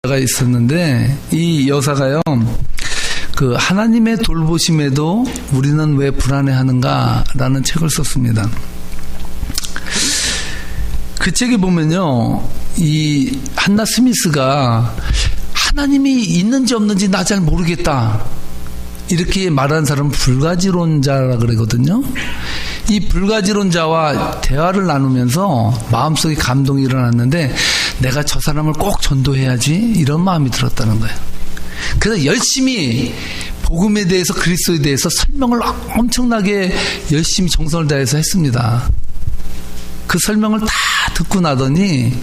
여자가 있었는데 이 여사가요, 그 하나님의 돌보심에도 우리는 왜 불안해하는가라는 책을 썼습니다. 그 책에 보면요, 이 한나 스미스가 하나님이 있는지 없는지 나 잘 모르겠다 이렇게 말하는 사람은 불가지론자라 그러거든요. 이 불가지론자와 대화를 나누면서 마음속에 감동이 일어났는데 내가 저 사람을 꼭 전도해야지 이런 마음이 들었다는 거예요. 그래서 열심히 복음에 대해서, 그리스도에 대해서 설명을 엄청나게 열심히 정성을 다해서 했습니다. 그 설명을 다 듣고 나더니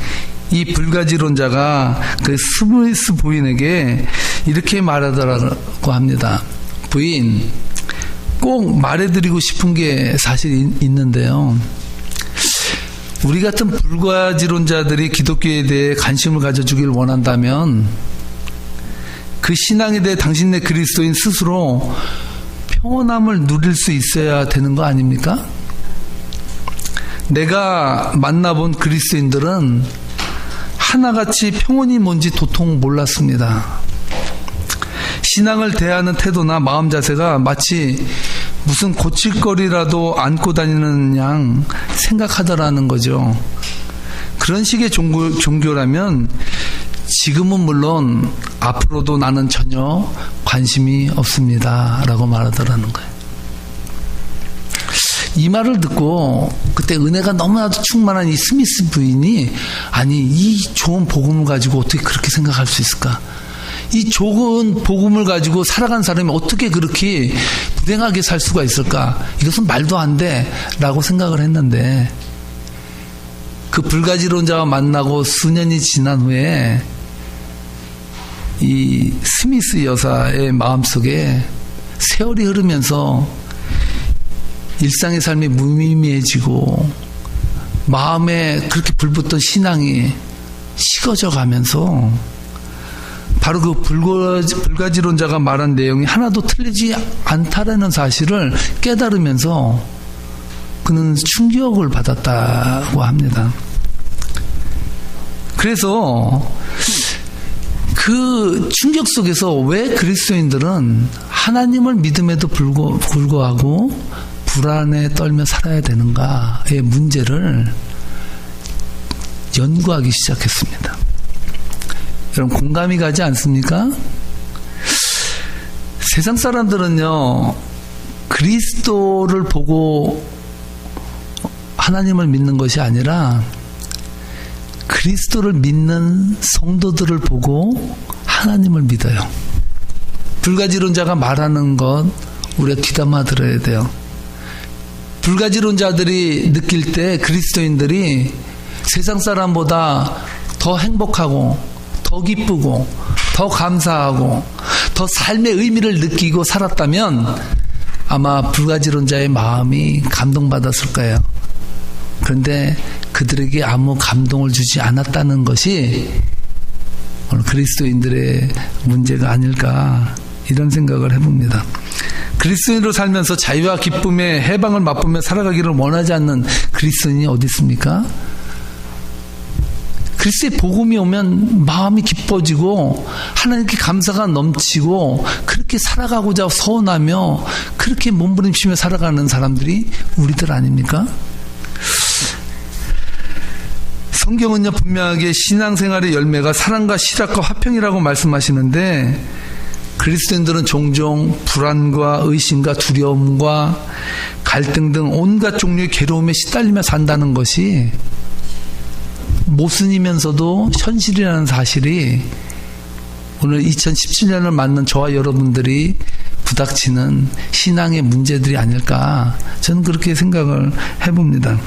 이 불가지론자가 그 스미스 부인에게 이렇게 말하더라고 합니다. 부인, 꼭 말해드리고 싶은 게 사실 있는데요. 우리 같은 불가지론자들이 기독교에 대해 관심을 가져주길 원한다면 그 신앙에 대해 당신네 그리스도인 스스로 평온함을 누릴 수 있어야 되는 거 아닙니까? 내가 만나본 그리스도인들은 하나같이 평온이 뭔지 도통 몰랐습니다. 신앙을 대하는 태도나 마음 자세가 마치 무슨 고칠거리라도 안고 다니는 양 생각하더라는 거죠. 그런 식의 종교라면 지금은 물론 앞으로도 나는 전혀 관심이 없습니다 라고 말하더라는 거예요. 이 말을 듣고 그때 은혜가 너무나도 충만한 이 스미스 부인이, 아니 이 좋은 복음을 가지고 어떻게 그렇게 생각할 수 있을까? 이 좋은 복음을 가지고 살아간 사람이 어떻게 그렇게 불행하게 살 수가 있을까? 이것은 말도 안 돼 라고 생각을 했는데, 그 불가지론자와 만나고 수년이 지난 후에 이 스미스 여사의 마음속에 세월이 흐르면서 일상의 삶이 무의미해지고 마음에 그렇게 불붙던 신앙이 식어져 가면서 바로 그 불가지론자가 말한 내용이 하나도 틀리지 않다라는 사실을 깨달으면서 그는 충격을 받았다고 합니다. 그래서 그 충격 속에서 왜 그리스도인들은 하나님을 믿음에도 불구하고 불안에 떨며 살아야 되는가의 문제를 연구하기 시작했습니다. 여러분, 공감이 가지 않습니까? 세상 사람들은요, 그리스도를 보고 하나님을 믿는 것이 아니라 그리스도를 믿는 성도들을 보고 하나님을 믿어요. 불가지론자가 말하는 것 우리가 귀담아 들어야 돼요. 불가지론자들이 느낄 때 그리스도인들이 세상 사람보다 더 행복하고 더 기쁘고 더 감사하고 더 삶의 의미를 느끼고 살았다면 아마 불가지론자의 마음이 감동받았을 거예요. 그런데 그들에게 아무 감동을 주지 않았다는 것이 오늘 그리스도인들의 문제가 아닐까, 이런 생각을 해봅니다. 그리스도인으로 살면서 자유와 기쁨의 해방을 맛보며 살아가기를 원하지 않는 그리스도인이 어디 있습니까? 그리스도의 복음이 오면 마음이 기뻐지고 하나님께 감사가 넘치고 그렇게 살아가고자 서원하며 그렇게 몸부림치며 살아가는 사람들이 우리들 아닙니까? 성경은요, 분명하게 신앙생활의 열매가 사랑과 실학과 화평이라고 말씀하시는데, 그리스도인들은 종종 불안과 의심과 두려움과 갈등 등 온갖 종류의 괴로움에 시달리며 산다는 것이 모순이면서도 현실이라는 사실이 오늘 2017년을 맞는 저와 여러분들이 부닥치는 신앙의 문제들이 아닐까, 저는 그렇게 생각을 해봅니다.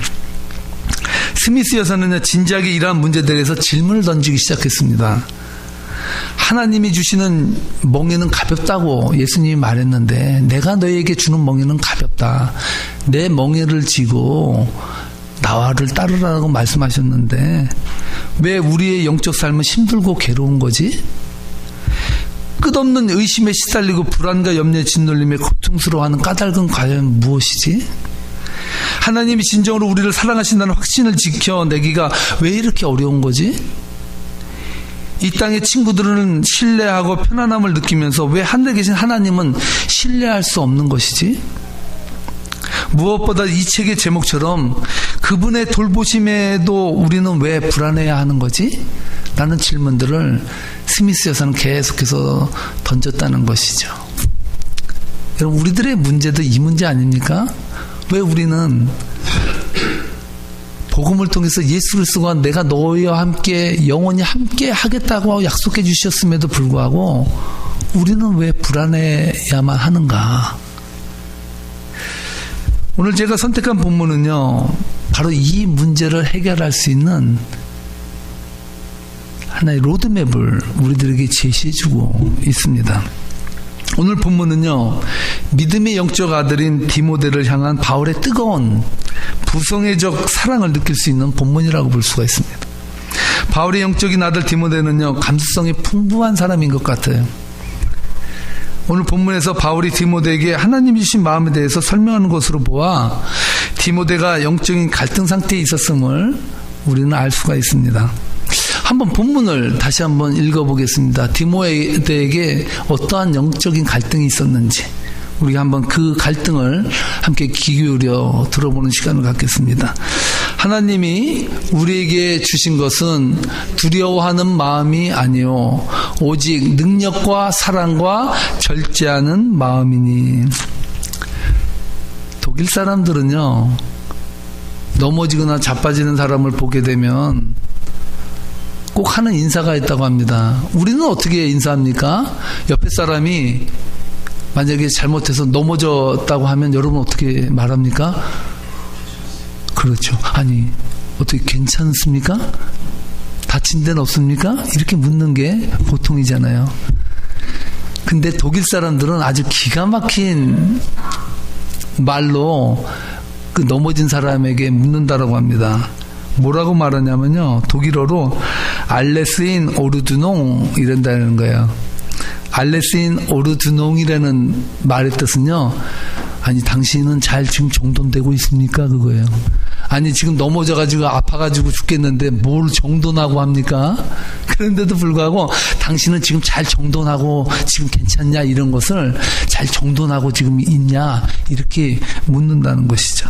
스미스 여사는 진지하게 이러한 문제들에 대해서 질문을 던지기 시작했습니다. 하나님이 주시는 멍에는 가볍다고 예수님이 말했는데 내가 너에게 주는 멍에는 가볍다. 내 멍에를 지고 나를 따르라고 말씀하셨는데 왜 우리의 영적 삶은 힘들고 괴로운 거지? 끝없는 의심에 시달리고 불안과 염려에 짓눌림에 고통스러워하는 까닭은 과연 무엇이지? 하나님이 진정으로 우리를 사랑하신다는 확신을 지켜내기가 왜 이렇게 어려운 거지? 이 땅의 친구들은 신뢰하고 편안함을 느끼면서 왜 하늘에 계신 하나님은 신뢰할 수 없는 것이지? 무엇보다 이 책의 제목처럼 그분의 돌보심에도 우리는 왜 불안해야 하는 거지? 라는 질문들을 스미스 여사는 계속해서 던졌다는 것이죠. 여러분, 우리들의 문제도 이 문제 아닙니까? 왜 우리는 복음을 통해서 예수 그리스도가 내가 너희와 함께 영원히 함께 하겠다고 약속해 주셨음에도 불구하고 우리는 왜 불안해야만 하는가? 오늘 제가 선택한 본문은요, 바로 이 문제를 해결할 수 있는 하나의 로드맵을 우리들에게 제시해주고 있습니다. 오늘 본문은요, 믿음의 영적 아들인 디모데를 향한 바울의 뜨거운 부성애적 사랑을 느낄 수 있는 본문이라고 볼 수가 있습니다. 바울의 영적인 아들 디모데는요, 감수성이 풍부한 사람인 것 같아요. 오늘 본문에서 바울이 디모데에게 하나님이 주신 마음에 대해서 설명하는 것으로 보아 디모데가 영적인 갈등 상태에 있었음을 우리는 알 수가 있습니다. 한번 본문을 다시 한번 읽어보겠습니다. 디모데에게 어떠한 영적인 갈등이 있었는지 우리가 한번 그 갈등을 함께 귀 기울여 들어보는 시간을 갖겠습니다. 하나님이 우리에게 주신 것은 두려워하는 마음이 아니요 오직 능력과 사랑과 절제하는 마음이니. 독일 사람들은요, 넘어지거나 자빠지는 사람을 보게 되면 꼭 하는 인사가 있다고 합니다. 우리는 어떻게 인사합니까? 옆에 사람이 만약에 잘못해서 넘어졌다고 하면 여러분 어떻게 말합니까? 그렇죠. 아니, 어떻게 괜찮습니까? 다친 데는 없습니까? 이렇게 묻는 게 보통이잖아요. 근데 독일 사람들은 아주 기가 막힌 말로 그 넘어진 사람에게 묻는다라고 합니다. 뭐라고 말하냐면요, 독일어로 알레스인 오르두농 이런다는 거예요. 알레스인 오르두농이라는 말의 뜻은요, 아니 당신은 잘 지금 정돈되고 있습니까? 그거예요. 아니 지금 넘어져가지고 아파가지고 죽겠는데 뭘 정돈하고 합니까? 그런데도 불구하고 당신은 지금 잘 정돈하고 지금 괜찮냐, 이런 것을 잘 정돈하고 지금 있냐, 이렇게 묻는다는 것이죠.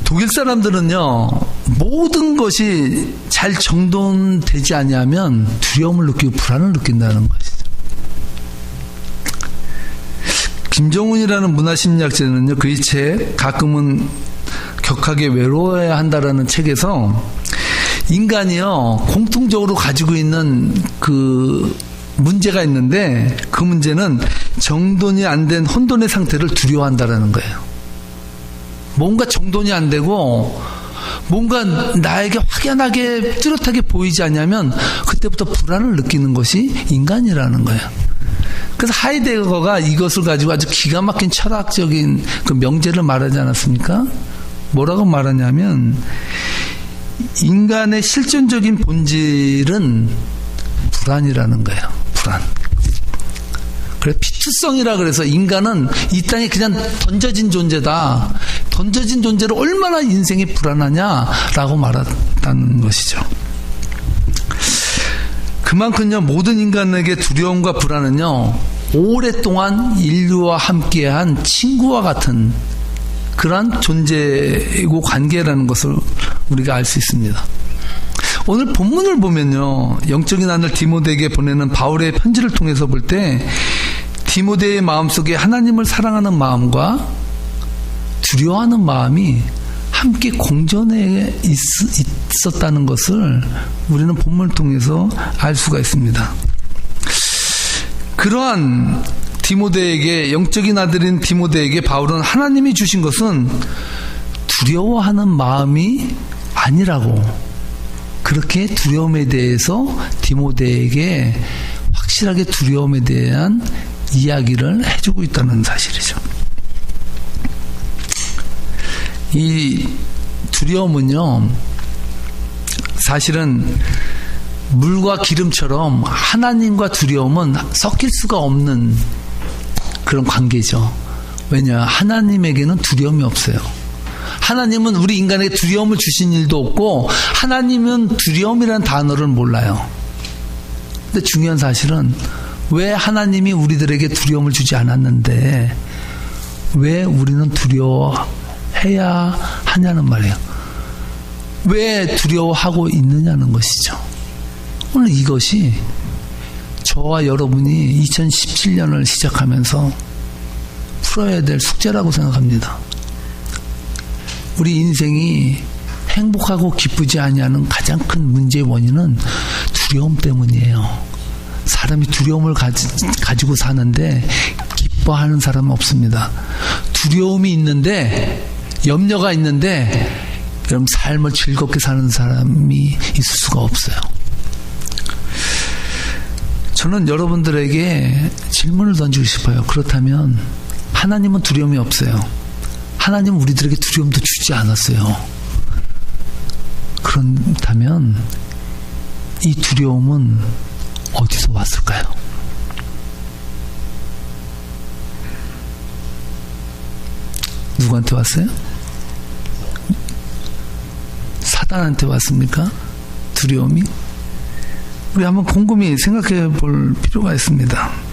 독일 사람들은요, 모든 것이 잘 정돈되지 않으면 두려움을 느끼고 불안을 느낀다는 것이죠. 김정훈이라는 문화심리학자는요, 그의 책 가끔은 격하게 외로워야 한다라는 책에서 인간이요, 공통적으로 가지고 있는 그 문제가 있는데, 그 문제는 정돈이 안 된 혼돈의 상태를 두려워한다라는 거예요. 뭔가 정돈이 안 되고 뭔가 나에게 확연하게 뚜렷하게 보이지 않냐면 그때부터 불안을 느끼는 것이 인간이라는 거예요. 그래서 하이데거가 이것을 가지고 아주 기가 막힌 철학적인 그 명제를 말하지 않았습니까? 뭐라고 말하냐면, 인간의 실존적인 본질은 불안이라는 거예요. 불안. 그래, 피투성이라 그래서 인간은 이 땅에 그냥 던져진 존재다. 던져진 존재로 얼마나 인생이 불안하냐라고 말했다는 것이죠. 그만큼요, 모든 인간에게 두려움과 불안은요, 오랫동안 인류와 함께한 친구와 같은 그러한 존재이고 관계라는 것을 우리가 알 수 있습니다. 오늘 본문을 보면요, 영적인 아들 디모데에게 보내는 바울의 편지를 통해서 볼 때 디모데의 마음속에 하나님을 사랑하는 마음과 두려워하는 마음이 함께 공존해 있었다는 것을 우리는 본문을 통해서 알 수가 있습니다. 그러한 디모데에게, 영적인 아들인 디모데에게 바울은 하나님이 주신 것은 두려워하는 마음이 아니라고, 그렇게 두려움에 대해서 디모데에게 확실하게 두려움에 대한 이야기를 해주고 있다는 사실이죠. 이 두려움은요, 사실은 물과 기름처럼 하나님과 두려움은 섞일 수가 없는 그런 관계죠. 왜냐, 하나님에게는 두려움이 없어요. 하나님은 우리 인간에게 두려움을 주신 일도 없고 하나님은 두려움이라는 단어를 몰라요. 근데 중요한 사실은 왜 하나님이 우리들에게 두려움을 주지 않았는데 왜 우리는 두려워해야 하냐는 말이에요. 왜 두려워하고 있느냐는 것이죠. 오늘 이것이 저와 여러분이 2017년을 시작하면서 풀어야 될 숙제라고 생각합니다. 우리 인생이 행복하고 기쁘지 아니하는 가장 큰 문제의 원인은 두려움 때문이에요. 사람이 두려움을 가지고 사는데 기뻐하는 사람은 없습니다. 두려움이 있는데, 염려가 있는데 여러분 삶을 즐겁게 사는 사람이 있을 수가 없어요. 저는 여러분들에게 질문을 던지고 싶어요. 그렇다면 하나님은 두려움이 없어요. 하나님은 우리들에게 두려움도 주지 않았어요. 그렇다면 이 두려움은 어디서 왔을까요? 누구한테 왔어요? 사단한테 왔습니까? 두려움이? 우리 한번 곰곰이 생각해 볼 필요가 있습니다.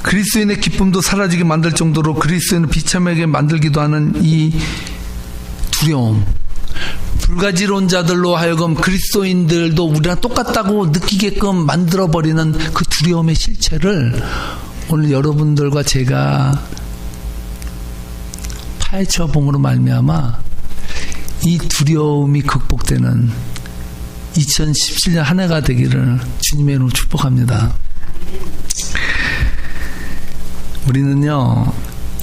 그리스도인의 기쁨도 사라지게 만들 정도로 그리스도인을 비참하게 만들기도 하는 이 두려움, 불가지론자들로 하여금 그리스도인들도 우리랑 똑같다고 느끼게끔 만들어버리는 그 두려움의 실체를 오늘 여러분들과 제가 파헤쳐 봄으로 말미암아 이 두려움이 극복되는 2017년 한 해가 되기를 주님의 이름으로 축복합니다. 우리는요,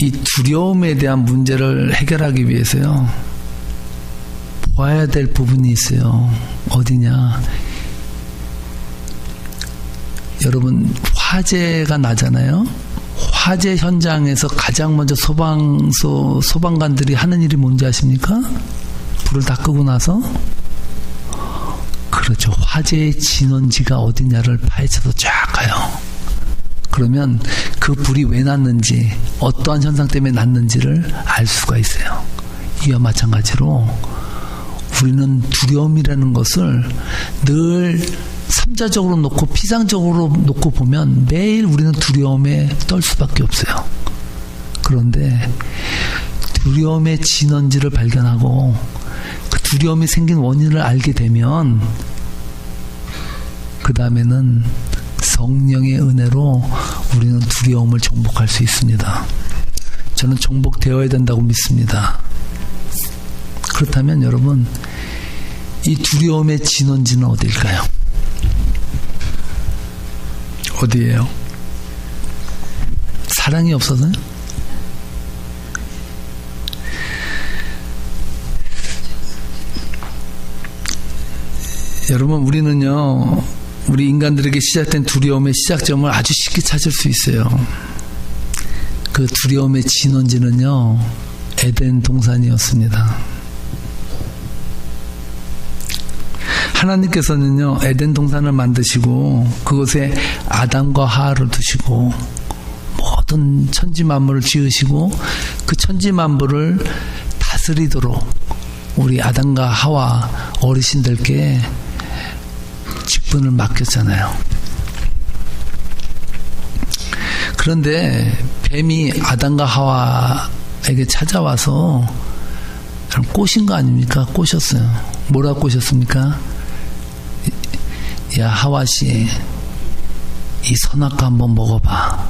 이 두려움에 대한 문제를 해결하기 위해서요, 보아야 될 부분이 있어요. 어디냐? 여러분, 화재가 나잖아요? 화재 현장에서 가장 먼저 소방관들이 하는 일이 뭔지 아십니까? 불을 다 끄고 나서 그렇죠. 화재의 진원지가 어디냐를 파헤쳐서 쫙 가요. 그러면 그 불이 왜 났는지, 어떠한 현상 때문에 났는지를 알 수가 있어요. 이와 마찬가지로 우리는 두려움이라는 것을 늘 삼자적으로 놓고 피상적으로 놓고 보면 매일 우리는 두려움에 떨 수밖에 없어요. 그런데 두려움의 진원지를 발견하고 그 두려움이 생긴 원인을 알게 되면 그 다음에는 성령의 은혜로 우리는 두려움을 정복할 수 있습니다. 저는 정복되어야 된다고 믿습니다. 그렇다면 여러분, 이 두려움의 진원지는 어디일까요? 어디예요? 사랑이 없어서요? 여러분, 우리는요, 우리 인간들에게 시작된 두려움의 시작점을 아주 쉽게 찾을 수 있어요. 그 두려움의 진원지는요, 에덴 동산이었습니다. 하나님께서는요, 에덴 동산을 만드시고 그곳에 아담과 하와를 두시고 모든 천지 만물을 지으시고 그 천지 만물을 다스리도록 우리 아담과 하와 어르신들께 직분을 맡겼잖아요. 그런데 뱀이 아담과 하와에게 찾아와서 꼬신 거 아닙니까? 꼬셨어요. 뭐라고 꼬셨습니까? 야, 하와씨, 이 선악과 한번 먹어봐.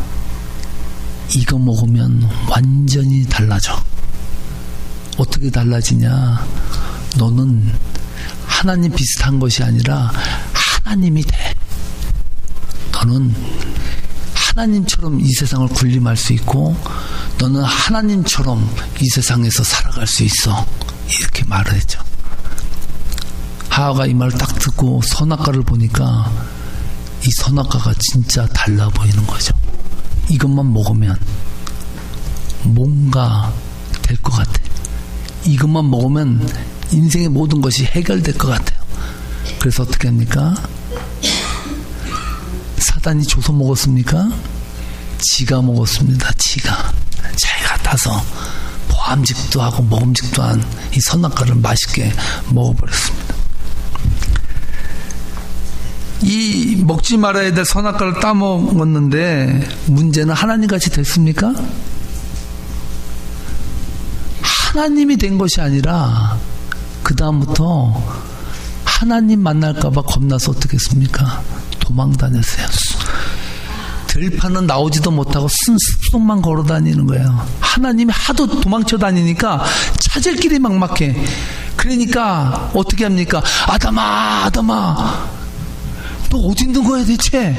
이거 먹으면 완전히 달라져. 어떻게 달라지냐? 너는 하나님 비슷한 것이 아니라 하나님이 돼. 너는 하나님처럼 이 세상을 군림할 수 있고 너는 하나님처럼 이 세상에서 살아갈 수 있어. 이렇게 말을 했죠. 하와가 이 말을 딱 듣고 선악과를 보니까 이 선악과가 진짜 달라 보이는 거죠. 이것만 먹으면 뭔가 될 것 같아. 이것만 먹으면 인생의 모든 것이 해결될 것 같아요. 그래서 어떻게 합니까? 사단이 줘서 먹었습니까? 지가 먹었습니다. 지가. 자기가 따서 보암직도 하고 먹음직도 한 이 선악과를 맛있게 먹어버렸습니다. 이 먹지 말아야 될 선악과를 따먹었는데 문제는 하나님같이 됐습니까? 하나님이 된 것이 아니라 그 다음부터 하나님 만날까봐 겁나서 어떻게 했습니까? 도망 다녔어요. 들판은 나오지도 못하고 숲속만 걸어다니는 거예요. 하나님이 하도 도망쳐 다니니까 찾을 길이 막막해. 그러니까 어떻게 합니까? 아담아 너 어디 있는 거야 대체?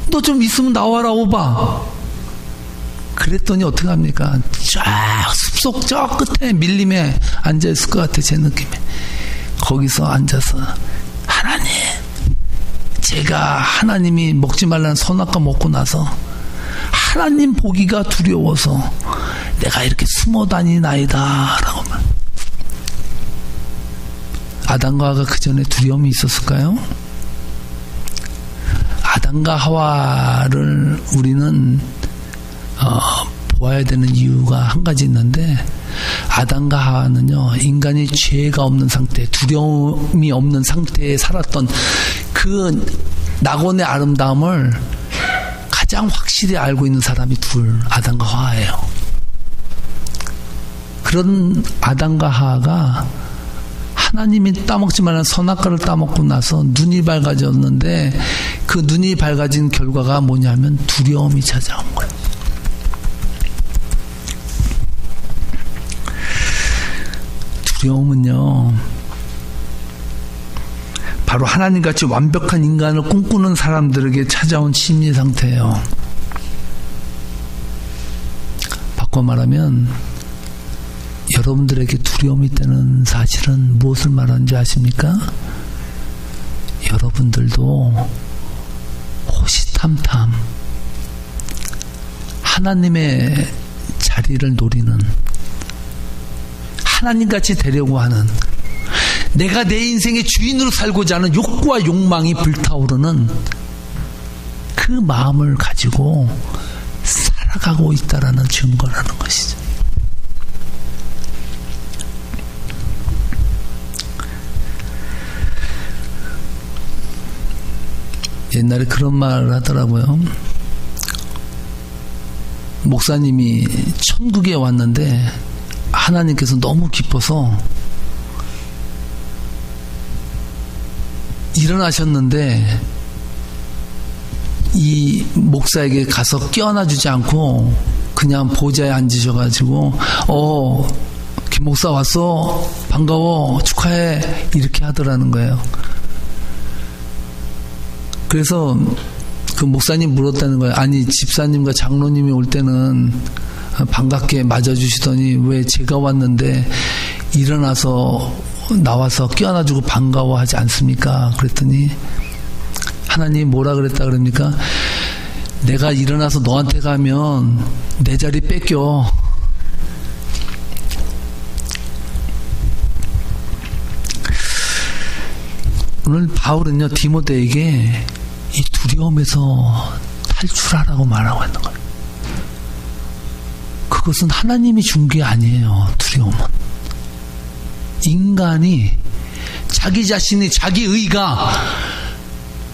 너 좀 있으면 나와라 오바. 그랬더니 어떻게 합니까? 쫙 숲속 저 끝에 밀림에 앉아있을 것 같아 제 느낌에. 거기서 앉아서 하나님, 제가 하나님이 먹지 말라는 선악과 먹고 나서 하나님 보기가 두려워서 내가 이렇게 숨어 다니나이다 라고 말. 아담과 하와가 그 전에 두려움이 있었을까요? 아담과 하와를 우리는 보아야 되는 이유가 한 가지 있는데, 아담과 하와는요, 인간이 죄가 없는 상태, 두려움이 없는 상태에 살았던 그 낙원의 아름다움을 가장 확실히 알고 있는 사람이 아담과 하와예요. 그런 아담과 하와가 하나님이 따먹지 말라는 선악과를 따먹고 나서 눈이 밝아졌는데, 그 눈이 밝아진 결과가 뭐냐면 두려움이 찾아온 거예요. 두려움은요, 바로 하나님같이 완벽한 인간을 꿈꾸는 사람들에게 찾아온 심리 상태예요. 바꿔 말하면 여러분들에게 두려움이 있다는 사실은 무엇을 말하는지 아십니까? 여러분들도 호시탐탐 하나님의 자리를 노리는, 하나님같이 되려고 하는, 내가 내 인생의 주인으로 살고자 하는 욕구와 욕망이 불타오르는 그 마음을 가지고 살아가고 있다라는 증거라는 것이죠. 옛날에 그런 말을 하더라고요. 목사님이 천국에 왔는데 하나님께서 너무 기뻐서 일어나셨는데 이 목사에게 가서 껴안아 주지 않고 그냥 보좌에 앉으셔가지고 김 목사 왔어, 반가워, 축하해, 이렇게 하더라는 거예요. 그래서 그 목사님 물었다는 거예요. 아니, 집사님과 장로님이 올 때는 반갑게 맞아주시더니 왜 제가 왔는데 일어나서 나와서 껴안아주고 반가워하지 않습니까? 그랬더니 하나님 뭐라 그랬다 그럽니까? 내가 일어나서 너한테 가면 내 자리 뺏겨. 오늘 바울은요, 디모데에게 이 두려움에서 탈출하라고 말하고 있는 거예요. 그것은 하나님이 준 게 아니에요. 두려움은 인간이 자기 자신이, 자기 의가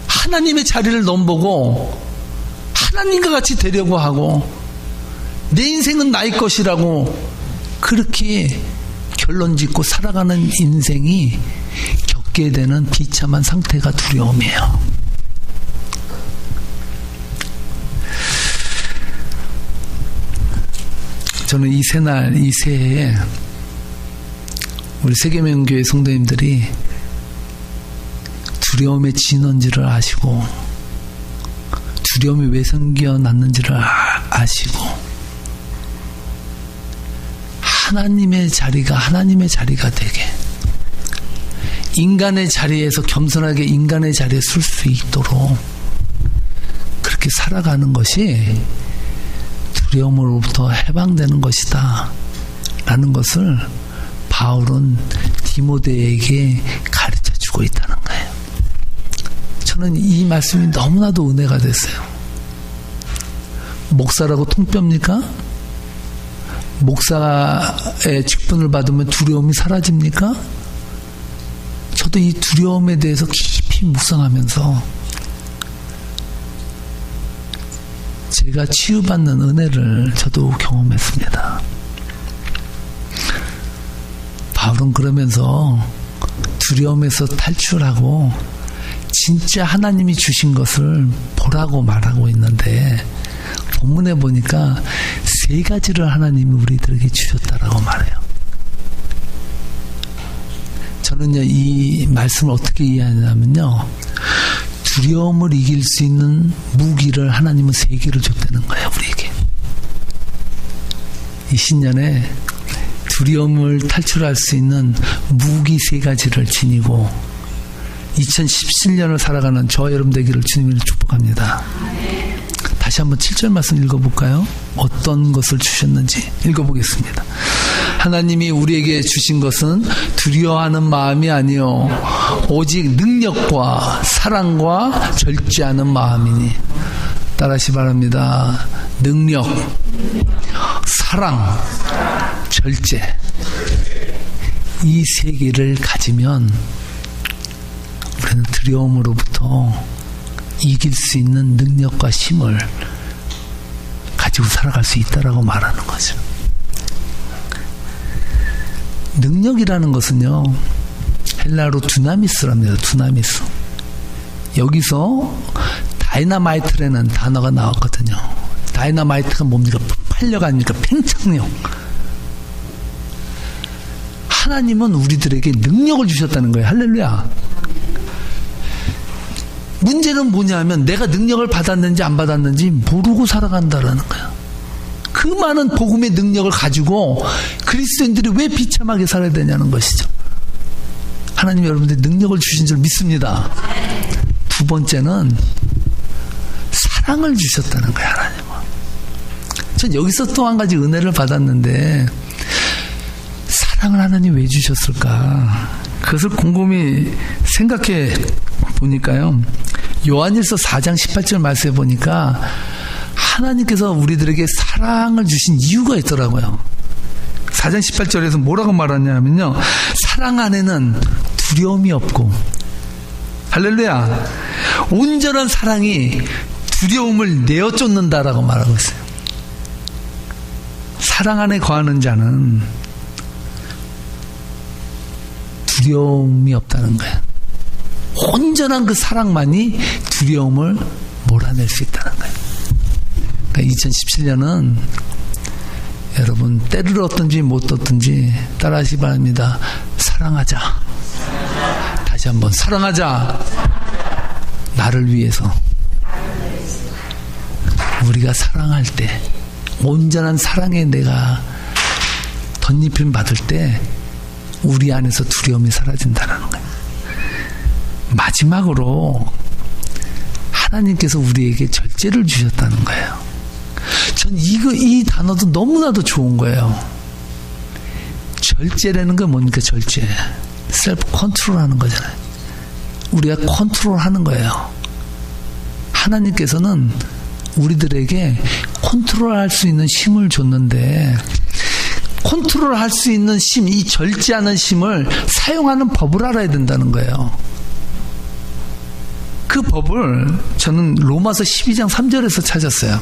하나님의 자리를 넘보고 하나님과 같이 되려고 하고 내 인생은 나의 것이라고 그렇게 결론짓고 살아가는 인생이 겪게 되는 비참한 상태가 두려움이에요. 저는 이 새날, 이 새해에 우리 세계명교회 성도님들이 두려움의 진원지를 아시고 두려움이 왜 생겨났는지를 아시고 하나님의 자리가 되게, 인간의 자리에서 겸손하게 인간의 자리에 설 수 있도록 그렇게 살아가는 것이 두려움으로부터 해방되는 것이다 라는 것을 바울은 디모데에게 가르쳐주고 있다는 거예요. 저는 이 말씀이 너무나도 은혜가 됐어요. 목사라고 통뼈입니까? 목사의 직분을 받으면 두려움이 사라집니까? 저도 이 두려움에 대해서 깊이 묵상하면서 제가 치유받는 은혜를 저도 경험했습니다. 바울은 그러면서 두려움에서 탈출하고 진짜 하나님이 주신 것을 보라고 말하고 있는데, 본문에 보니까 3가지를 하나님이 우리들에게 주셨다라고 말해요. 저는요, 이 말씀을 어떻게 이해하냐면요, 두려움을 이길 수 있는 무기를 하나님은 3개를 줬다는 거예요, 우리에게. 이 신년에 두려움을 탈출할 수 있는 무기 3가지를 지니고 2017년을 살아가는 저와 여러분 되기를 주님을 축복합니다. 다시 한번 7절 말씀 읽어볼까요? 어떤 것을 주셨는지 읽어보겠습니다. 하나님이 우리에게 주신 것은 두려워하는 마음이 아니요 오직 능력과 사랑과 절제하는 마음이니. 따라하시 바랍니다. 능력, 사랑, 절제, 이 3개를 가지면 우리는 두려움으로부터 이길 수 있는 능력과 힘을 가지고 살아갈 수 있다라고 말하는 거죠. 능력이라는 것은요, 헬라어로 두나미스랍니다. 두나미스. 여기서 다이너마이트라는 단어가 나왔거든요. 다이너마이트가 뭡니까? 폭발력 아닙니까? 팽창력. 하나님은 우리들에게 능력을 주셨다는 거예요. 할렐루야. 문제는 뭐냐면 내가 능력을 받았는지 안 받았는지 모르고 살아간다라는 거야. 그 많은 복음의 능력을 가지고 그리스도인들이 왜 비참하게 살아야 되냐는 것이죠. 하나님 여러분들이 능력을 주신 줄 믿습니다. 2번째는 사랑을 주셨다는 거야, 하나님은. 전 여기서 또 한 가지 은혜를 받았는데, 사랑을 하나님 왜 주셨을까? 그것을 곰곰이 생각해 보니까요, 요한일서 4장 18절 말씀해 보니까 하나님께서 우리들에게 사랑을 주신 이유가 있더라고요. 4장 18절에서 뭐라고 말하냐면요, 사랑 안에는 두려움이 없고, 할렐루야, 온전한 사랑이 두려움을 내어 쫓는다라고 말하고 있어요. 사랑 안에 거하는 자는 두려움이 없다는 거예요. 온전한 그 사랑만이 두려움을 몰아낼 수 있다는 거예요. 그러니까 2017년은 여러분, 때를 얻든지 못 얻든지 따라하시 바랍니다. 사랑하자. 다시 한번 사랑하자. 나를 위해서. 우리가 사랑할 때, 온전한 사랑에 내가 덧입힘 받을 때 우리 안에서 두려움이 사라진다는 거예요. 마지막으로 하나님께서 우리에게 절제를 주셨다는 거예요. 전 이 단어도 너무나도 좋은 거예요. 절제라는 건 뭡니까? 절제. 셀프 컨트롤 하는 거잖아요. 우리가 컨트롤 하는 거예요. 하나님께서는 우리들에게 컨트롤할 수 있는 힘을 줬는데, 컨트롤할 수 있는 힘, 이 절제하는 힘을 사용하는 법을 알아야 된다는 거예요. 그 법을 저는 로마서 12장 3절에서 찾았어요.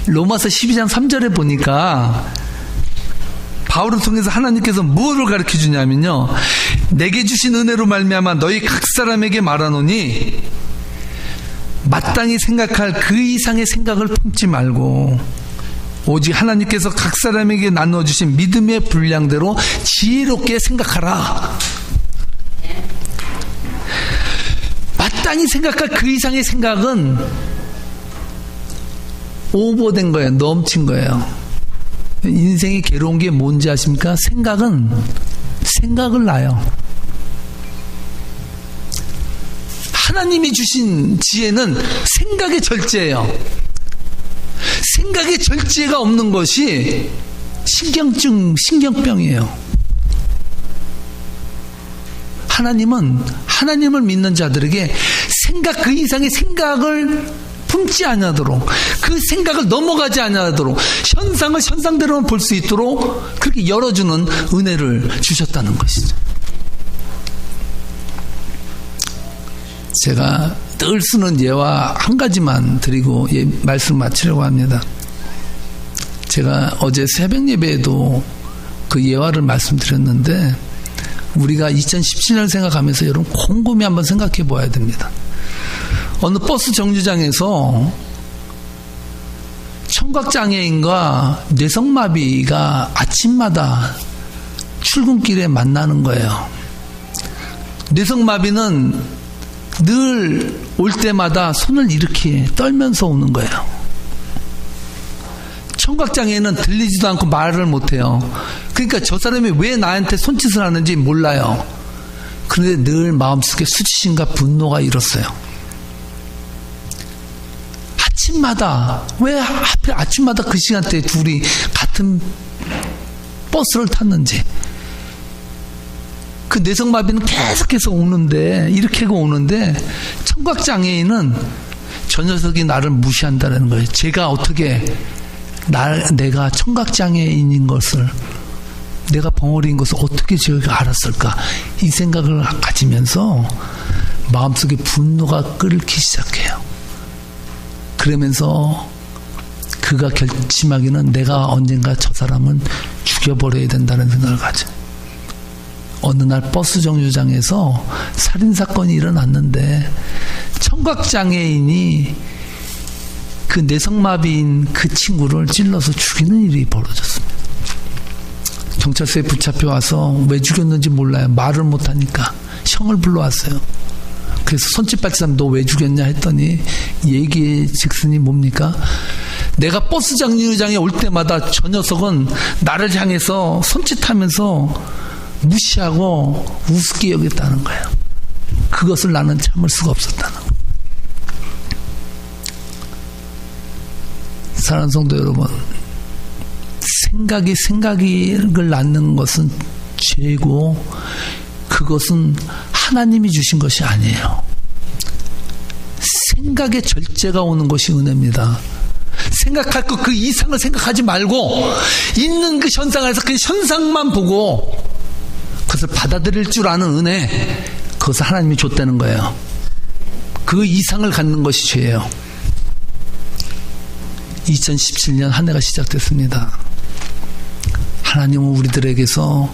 로마서 12장 3절에 보니까 바울을 통해서 하나님께서 무엇을 가르쳐 주냐면요, 내게 주신 은혜로 말미암아 너희 각 사람에게 말하노니 마땅히 생각할 그 이상의 생각을 품지 말고 오직 하나님께서 각 사람에게 나눠주신 믿음의 분량대로 지혜롭게 생각하라. 마땅히 생각할 그 이상의 생각은 오버된 거예요. 넘친 거예요. 인생이 괴로운 게 뭔지 아십니까? 생각을 낳아요. 하나님이 주신 지혜는 생각의 절제예요. 생각의 절제가 없는 것이 신경병이에요. 하나님은 하나님을 믿는 자들에게 생각 그 이상의 생각을 품지 아니하도록, 그 생각을 넘어가지 아니하도록, 현상을 현상대로만 볼 수 있도록 그렇게 열어주는 은혜를 주셨다는 것이죠. 제가 늘 쓰는 예화 한 가지만 드리고 말씀 마치려고 합니다. 제가 어제 새벽 예배에도 그 예화를 말씀드렸는데, 우리가 2017년을 생각하면서 여러분 곰곰이 한번 생각해 보아야 됩니다. 어느 버스 정류장에서 청각장애인과 뇌성마비가 아침마다 출근길에 만나는 거예요. 뇌성마비는 늘 올 때마다 손을 이렇게 떨면서 오는 거예요. 청각장애인은 들리지도 않고 말을 못해요. 그러니까 저 사람이 왜 나한테 손짓을 하는지 몰라요. 그런데 늘 마음속에 수치심과 분노가 일었어요. 아침마다, 왜 하필 아침마다 그 시간대에 둘이 같은 버스를 탔는지. 그 뇌성마비는 계속해서 오는데, 이렇게 오는데, 청각장애인은 저 녀석이 나를 무시한다는 거예요. 제가 어떻게 내가 청각장애인인 것을, 내가 벙어리인 것을 어떻게 제가 알았을까, 이 생각을 가지면서 마음속에 분노가 끓기 시작해요. 그러면서 그가 결심하기는 내가 언젠가 저 사람은 죽여버려야 된다는 생각을 가져요. 어느 날 버스 정류장에서 살인사건이 일어났는데, 청각장애인이 그 뇌성마비인 그 친구를 찔러서 죽이는 일이 벌어졌습니다. 경찰서에 붙잡혀 와서 왜 죽였는지 몰라요. 말을 못하니까 형을 불러왔어요. 그래서 손짓발짓하면 너 왜 죽였냐 했더니 얘기의 직선이 뭡니까? 내가 버스 정류장에 올 때마다 저 녀석은 나를 향해서 손짓하면서 무시하고 우습게 여겼다는 거예요. 그것을 나는 참을 수가 없었다는 거예요. 사랑하는 성도 여러분, 생각을 낳는 것은 죄고, 그것은 하나님이 주신 것이 아니에요. 생각의 절제가 오는 것이 은혜입니다. 생각할 것 그 이상을 생각하지 말고, 있는 그 현상 안에서 그 현상만 보고 그것을 받아들일 줄 아는 은혜, 그것을 하나님이 줬다는 거예요. 그 이상을 갖는 것이 죄예요. 2017년 한 해가 시작됐습니다. 하나님은 우리들에게서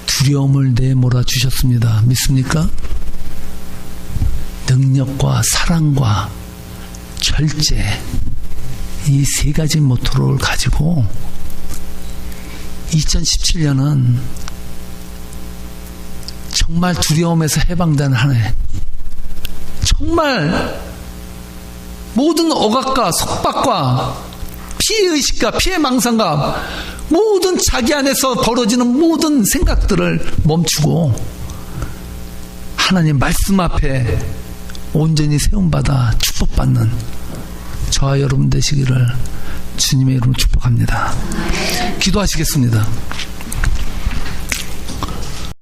두려움을 내몰아 주셨습니다. 믿습니까? 능력과 사랑과 절제, 이 세 가지 모토를 가지고 2017년은 정말 두려움에서 해방된 한 해, 정말 모든 억압과 속박과 피해의식과 피해망상과 모든 자기 안에서 벌어지는 모든 생각들을 멈추고 하나님 말씀 앞에 온전히 세움받아 축복받는 저와 여러분 되시기를 주님의 이름으로 축복합니다. 기도하시겠습니다.